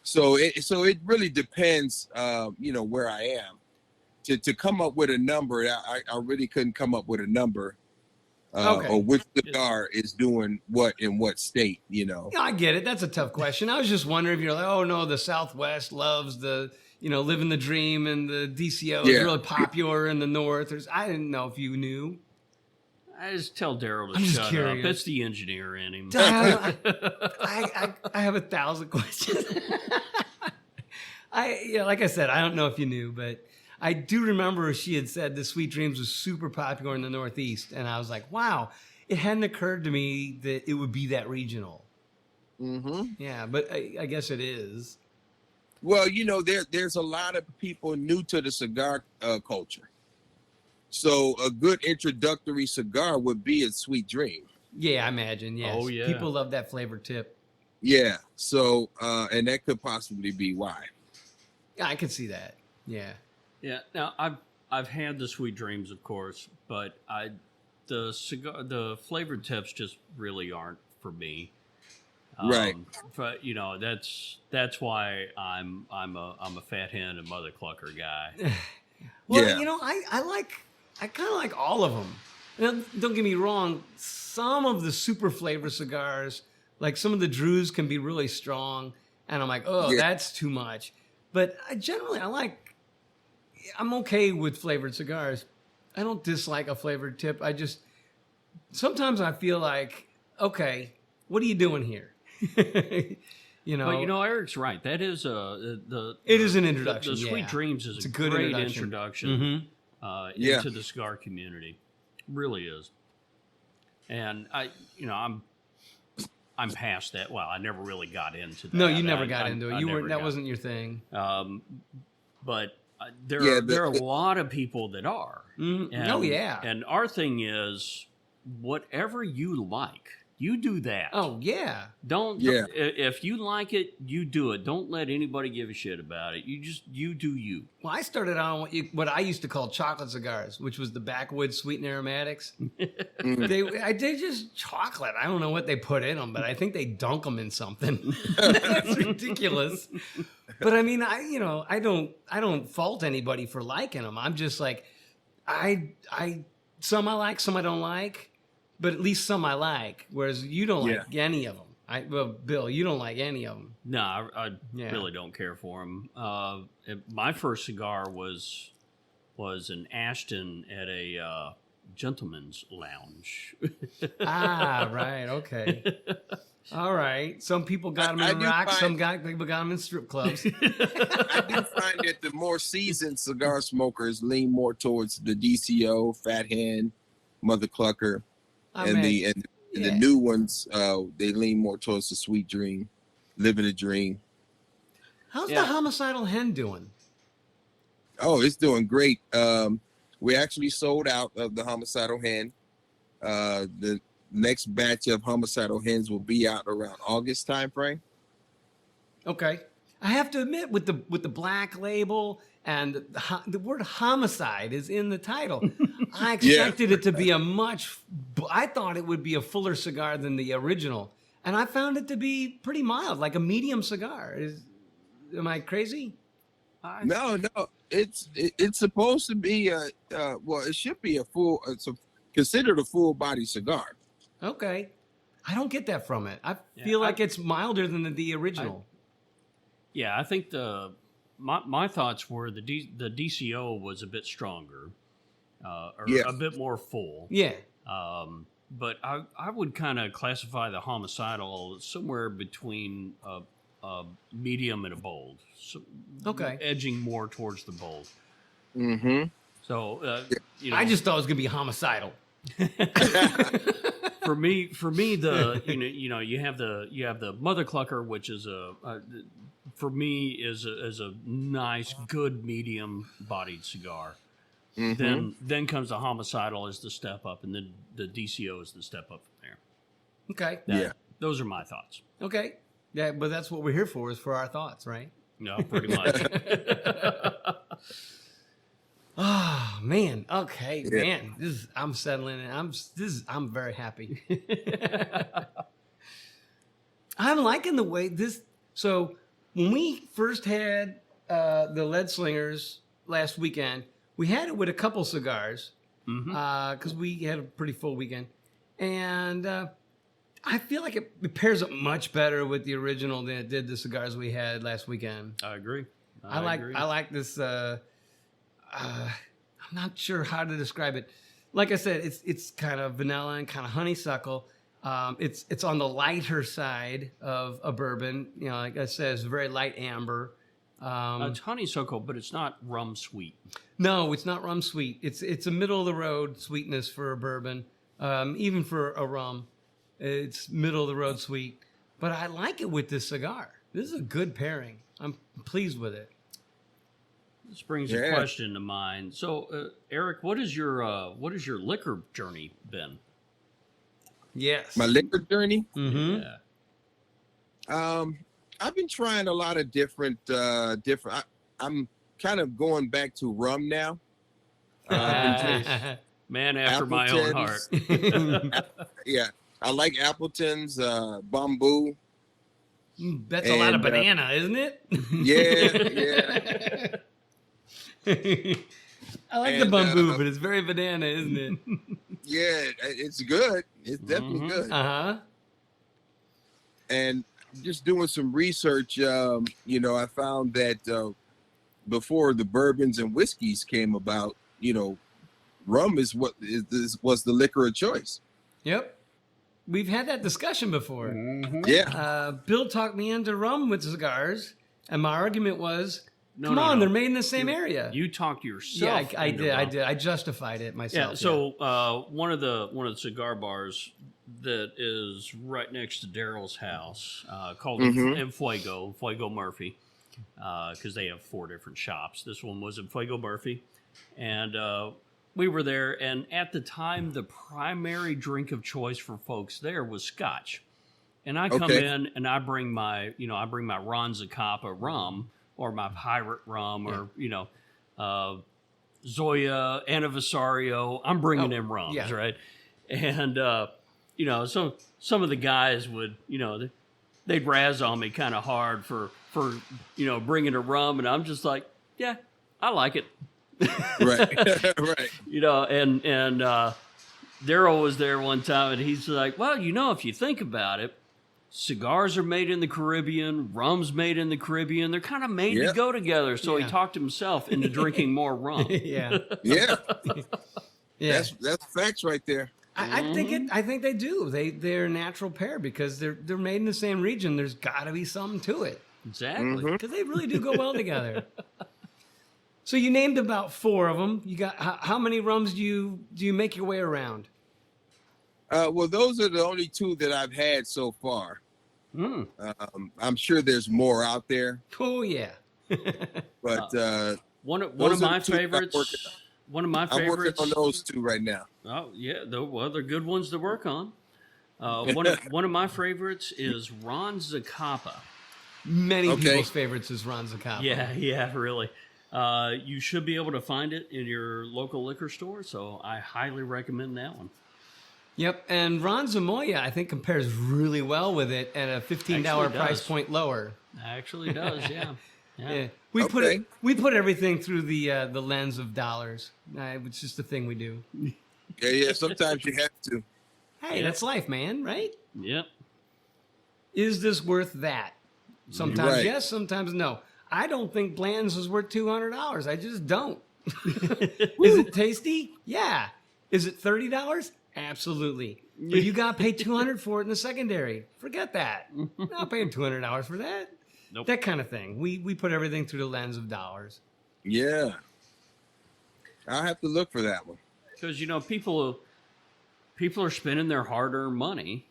So it really depends, where I am. To come up with a number, I really couldn't come up with a number or which cigar is doing what in what state, Yeah, I get it. That's a tough question. I was just wondering if you're like, oh no, the Southwest loves the, living the dream, and the DCO is really popular in the North. I didn't know if you knew. I just tell Daryl to shut up. It's the engineer in him. I have 1,000 questions. Like I said, I don't know if you knew, but I do remember she had said the Sweet Dreams was super popular in the Northeast, and I was like, wow, it hadn't occurred to me that it would be that regional. Mm-hmm. Yeah, but I guess it is. Well, there's a lot of people new to the cigar culture. So a good introductory cigar would be a Sweet Dream. Yeah, I imagine, yes. Oh, yeah. People love that flavor tip. Yeah, so, and that could possibly be why. Yeah, I could see that, yeah. Yeah, now I've had the Sweet Dreams, of course, but the flavored tips just really aren't for me. Right. But that's why I'm a fat hen and mother clucker guy. Well, yeah. I kind of like all of them. Now, don't get me wrong. Some of the super flavor cigars, like some of the Drews, can be really strong, and I'm like, that's too much. But generally, I like I'm okay with flavored cigars. I don't dislike a flavored tip. Sometimes I feel like, okay, what are you doing here? You know, But Eric's right. That is it is an introduction. The Sweet yeah. Dreams is It's a good great introduction. introduction Yeah. into the cigar community. Really is. And I'm past that. Well, I never really got into that. No, you never got into it. I You never weren't. That got- wasn't your thing. But Yeah, there are a lot of people that are. Mhm. Oh, yeah. And our thing is, whatever you like, you do that. Oh yeah. Yeah. If you like it, you do it. Don't let anybody give a shit about it. You do you. Well, I started on what I used to call chocolate cigars, which was the backwoods sweet and aromatics. They just chocolate. I don't know what they put in them, but I think they dunk them in something. That's ridiculous. But I mean, I don't fault anybody for liking them. I'm just like, some I like, some I don't like, but at least some I like. Whereas you don't like any of them. Well, Bill, you don't like any of them. No, I Yeah. really don't care for them. My first cigar was an Ashton at a gentleman's lounge. Ah, right. Okay. All right. Some people got them I in do rock. find- Some people got them in strip clubs. I do find that the more seasoned cigar smokers lean more towards the DCO, Fat Hand, Mother Clucker, I and mean, the new ones, they lean more towards the Sweet Dream, Living a Dream. how's Yeah. the homicidal hen doing? Oh, it's doing great. We actually sold out of the Homicidal Hen. The next batch of Homicidal Hens will be out around August timeframe. Okay. I have to admit, with the black label and the word homicide is in the title, I expected it to be I thought it would be a fuller cigar than the original, and I found it to be pretty mild, like a medium cigar. Am I crazy? No, it's supposed to be it should be considered a full body cigar. Okay. I don't get that from it. I Yeah, feel like it's milder than the original. Yeah, I think my thoughts were the DCO was a bit stronger, or Yes. a bit more full. Yeah. But I would kind of classify the homicidal somewhere between a medium and a bold. So, Okay. edging more towards the bold. Mm-hmm. So I just thought it was gonna be homicidal. for me the you have the Mother Clucker, which is for me is a nice good medium bodied cigar. Mm-hmm. Then comes the homicidal as the step up, and then the DCO is the step up from there. Okay. Those are my thoughts. Okay. Yeah, but that's what we're here for, is for our thoughts, right? No, pretty much. Oh man. Okay, Yeah. man. I'm settling in. I'm very happy. I'm liking the way this. So when we first had the Lead Slingers last weekend, we had it with a couple cigars because we had a pretty full weekend, and I feel like it pairs up much better with the original than it did the cigars we had last weekend. I agree. I like this. I'm not sure how to describe it. Like I said, it's kind of vanilla and kind of honeysuckle. It's on the lighter side of a bourbon. You know, like I said, it's very light amber. It's honeysuckle, but it's not rum sweet. No, it's not rum sweet. It's a middle of the road sweetness for a bourbon, even for a rum. It's middle of the road sweet. But I like it with this cigar. This is a good pairing. I'm pleased with it. This brings a question to mind. So, Eric, what is your liquor journey been? Yes. My liquor journey. Mm-hmm. Yeah. I've been trying a lot of different. I'm kind of going back to rum now. Man after my own heart. Yeah, I like Appleton's, Bamboo. That's a lot of And, banana, isn't it? Yeah. I like the And, bamboo, but it's very banana, isn't it? Yeah, it's good. It's definitely good. Uh-huh. And just doing some research, I found that before the bourbons and whiskeys came about, rum was the liquor of choice. Yep. We've had that discussion before. Yeah. Bill talked me into rum with cigars, and my argument was, No, they're made in the same area. You talked yourself. Yeah, I into did. rum. I did. I justified it myself. Yeah. So one of the cigar bars that is right next to Daryl's house, called Fuego Murphy, because they have 4 different shops. This one was in Fuego Murphy, and we were there. And at the time, the primary drink of choice for folks there was Scotch. And I come in and I bring my Ron Zacapa rum or my Pirate rum or Zoya Anniversario. I'm bringing in rums, right? And some of the guys would they'd razz on me kind of hard for bringing a rum, and I'm just like, yeah, I like it. Right. Right. And Daryl was there one time, and he's like, well, if you think about it, cigars are made in the Caribbean, rum's made in the Caribbean. They're kind of made to go together. So he talked himself into drinking more rum. yeah. Yeah. Yeah. That's facts right there. I think they do. They're a natural pair because they're made in the same region. There's got to be something to it Exactly. because they really do go well together. So you named about 4 of them. You got how many rums do you make your way around? Well, those are the only 2 that I've had so far. I'm sure there's more out there, Oh yeah. but One of those my are the 2 that I'm favorites. working One of my I'm favorites. working on those 2 right now. Oh yeah, they're good ones to work on. One of my favorites is Ron Zacapa. Many people's favorites is Ron Zacapa. Yeah, really. You should be able to find it in your local liquor store, so I highly recommend that one. Yep, and Ron Zamoya I think compares really well with it at a $15 Actually price does. point lower. Actually does, yeah. Yeah. We put everything through the lens of dollars. It's just the thing we do. Yeah. Sometimes you have to. Hey, that's life, man, right? Yep. Is this worth that? Sometimes Right. yes, sometimes no. I don't think Bland's is worth $200. I just don't. Is it tasty? Yeah. Is it $30? Absolutely. But you got to pay $200 for it in the secondary. Forget that. I'm not paying $200 for that. Nope. That kind of thing. We put everything through the lens of dollars. Yeah. I'll have to look for that one. Because people are spending their hard-earned money,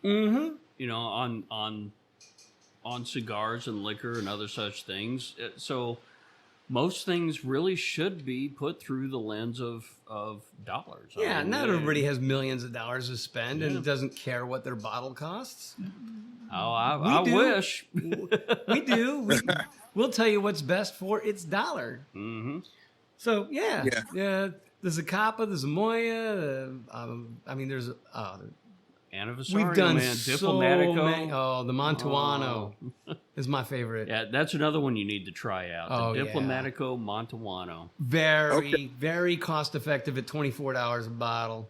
on cigars and liquor and other such things. So most things really should be put through the lens of dollars. Yeah, I mean, not everybody has millions of dollars to spend and doesn't care what their bottle costs. Oh, I do. wish. We do. We'll tell you what's best for its dollar. Mm-hmm. So yeah. The Zacapa, the Zamoya. There's Anniversario, we've done man. so Diplomatico. many. Oh, the Montuano is my favorite. Yeah, that's another one you need to try out. Oh, The yeah. Diplomatico Montuano. Very cost effective at $24 a bottle.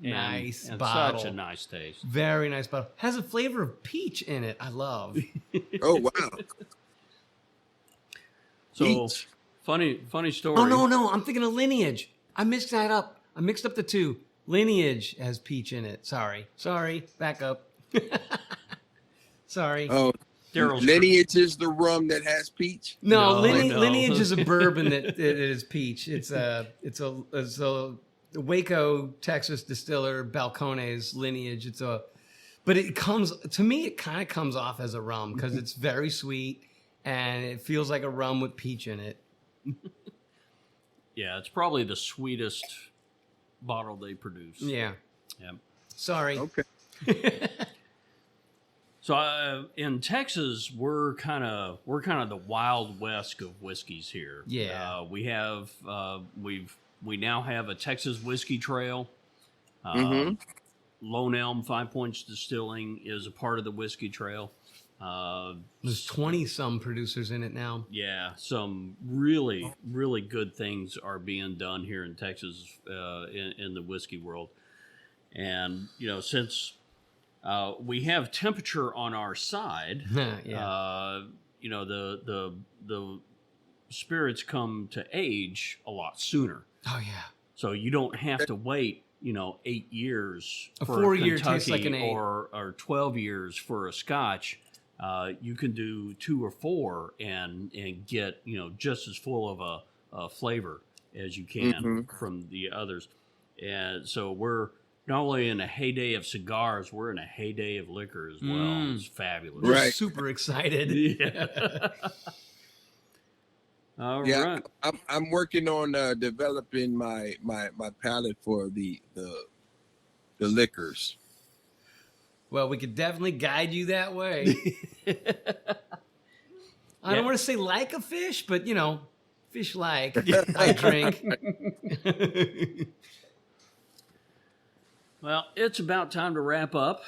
Nice and bottle. Such a nice taste. Very nice bottle. Has a flavor of peach in it. I love. Oh, wow. So Peach. funny story. Oh no, I'm thinking of Lineage. I mixed that up. I mixed up the 2. Lineage has peach in it. Sorry. Back up. Sorry. Oh, Daryl's Lineage is the rum that has peach. No, No, Lineage is a bourbon that is peach. It's a Waco, Texas distiller Balcones Lineage. But it comes to me. It kind of comes off as a rum because it's very sweet and it feels like a rum with peach in it. Yeah, it's probably the sweetest bottle they produce. Yeah. Yeah. Sorry. Okay. So in Texas, we're kind of the Wild West of whiskeys here. Yeah. We have we now have a Texas whiskey trail. Lone Elm 5 Points Distilling is a part of the whiskey trail. There's 20 some producers in it now. Yeah, some really, really good things are being done here in Texas in the whiskey world. And, since we have temperature on our side, Yeah. the spirits come to age a lot sooner. Oh yeah. So you don't have to wait, 8 years A for 4-year Kentucky tastes like an 8. or 12 years for a Scotch. You can do 2 or 4 and get just as full of a flavor as you can from the others. And so we're not only in a heyday of cigars, we're in a heyday of liquor as well. It's fabulous. We're Right. super excited. Yeah. All right. I'm working on developing my palate for the liquors. Well, we could definitely guide you that way. I don't want to say like a fish, but fish like I drink. Well, it's about time to wrap up.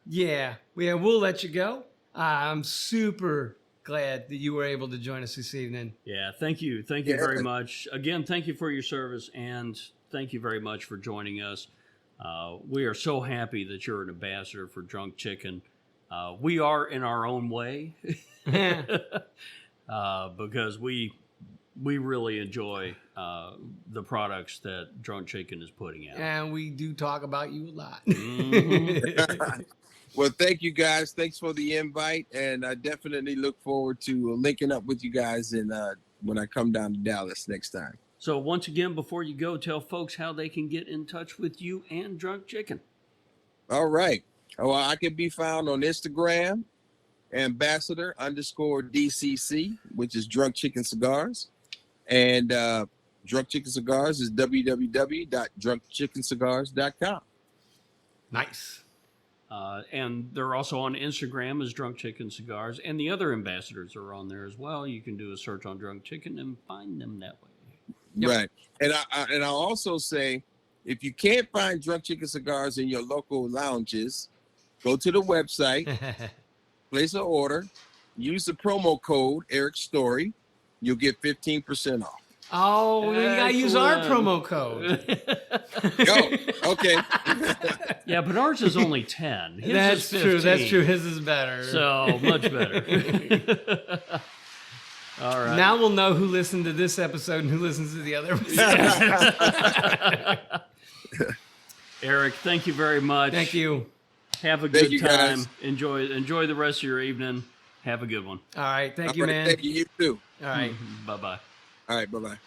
Yeah, we'll let you go. I'm super glad that you were able to join us this evening. Yeah, thank you. Thank you very much. Again, thank you for your service, and thank you very much for joining us. We are so happy that you're an ambassador for Drunk Chicken. We are in our own way because we really enjoy the products that Drunk Chicken is putting out. And we do talk about you a lot. Well, thank you guys. Thanks for the invite, and I definitely look forward to linking up with you guys when I come down to Dallas next time. So once again, before you go, tell folks how they can get in touch with you and Drunk Chicken. All right. Well, I can be found on Instagram, ambassador_DCC, which is Drunk Chicken Cigars. And Drunk Chicken Cigars is www.drunkchickenscigars.com. Nice. And they're also on Instagram as Drunk Chicken Cigars. And the other ambassadors are on there as well. You can do a search on Drunk Chicken and find them that way. Yep. Right. And I'll also say, if you can't find Drunk Chicken Cigars in your local lounges, go to the website, place an order, use the promo code Eric Story. You'll get 15% off. Oh, you gotta use our promo code. Go. Okay. Yeah, but ours is only 10. His That's is true. 15. That's true. His is better. So much better. All right. Now we'll know who listened to this episode and who listens to the other episode. Eric, thank you very much. Thank you. Have a Thank good you, time. guys. Enjoy the rest of your evening. Have a good one. All right. Thank you, All right, man. Thank you. You too. All right. Bye-bye. All right. Bye-bye.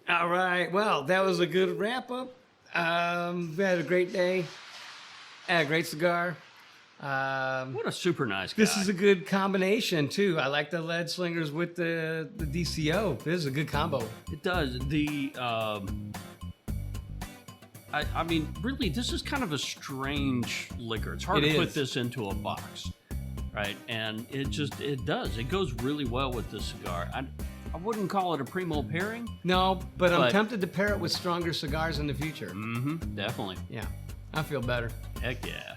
All right. Well, that was a good wrap up. We had a great day. Had a great cigar. What a super nice guy. This is a good combination too. I like the lead slingers with the DCO. This is a good combo. It does. I mean, really, this is kind of a strange liquor. It's hard It to put is. this into a box, right? And it does. It goes really well with this cigar. I wouldn't call it a primo pairing. No, but I'm But- tempted to pair it with stronger cigars in the future. Mm-hmm. Definitely. Yeah, I feel better. Heck yeah.